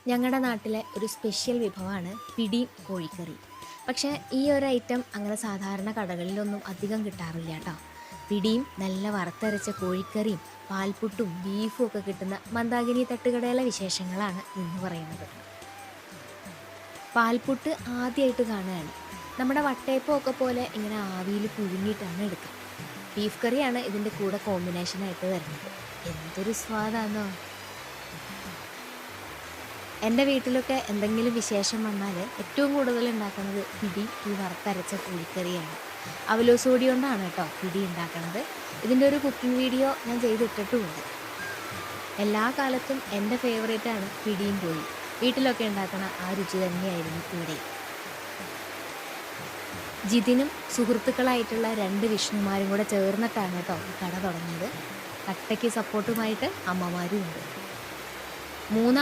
ഞങ്ങളുടെ നാട്ടിലെ ഒരു സ്പെഷ്യൽ വിഭവമാണ് പിടിയും കോഴിക്കറി. പക്ഷേ ഈ ഒരു ഐറ്റം അങ്ങനെ സാധാരണ കടകളിലൊന്നും അധികം കിട്ടാറില്ല കേട്ടോ. പിടിയും നല്ല വറുത്തരച്ച കോഴിക്കറിയും പാൽപ്പുട്ടും ബീഫും ഒക്കെ കിട്ടുന്ന മന്ദാകിനി തട്ടുകടയിലെ വിശേഷങ്ങളാണ് ഇന്ന് പറയുന്നത്. പാൽപ്പുട്ട് ആദ്യമായിട്ട് കാണുകയാണ്. നമ്മുടെ വട്ടയപ്പമൊക്കെ പോലെ ഇങ്ങനെ ആവിയിൽ പുഴുങ്ങിയിട്ടാണ് എടുക്കുക. ബീഫ് കറിയാണ് ഇതിൻ്റെ കൂടെ കോമ്പിനേഷനായിട്ട് വരുന്നത്. എന്തൊരു സ്വാദാണോ! എൻ്റെ വീട്ടിലൊക്കെ എന്തെങ്കിലും വിശേഷം വന്നാൽ ഏറ്റവും കൂടുതൽ ഉണ്ടാക്കുന്നത് പിടി ഈ വറുത്തരച്ച കോഴിക്കറിയാണ്. അവലോസ് പൊടി കൊണ്ടാണ് കേട്ടോ പിടി ഉണ്ടാക്കണത്. ഇതിൻ്റെ ഒരു കുക്കിംഗ് വീഡിയോ ഞാൻ ചെയ്തിട്ടിട്ടുമുണ്ട്. എല്ലാ കാലത്തും എൻ്റെ ഫേവറേറ്റാണ് പിടിയും കോഴി. വീട്ടിലൊക്കെ ഉണ്ടാക്കണ ആ രുചി തന്നെയായിരുന്നു ഇവിടെ. ജിതിനും സുഹൃത്തുക്കളായിട്ടുള്ള 2 വിഷ്ണുമാരും കൂടെ ചേർന്നിട്ടാണ് കേട്ടോ ഈ കട തുടങ്ങിയത്. കട്ടയ്ക്ക് സപ്പോർട്ടുമായിട്ട് അമ്മമാരും ഉണ്ട്. 3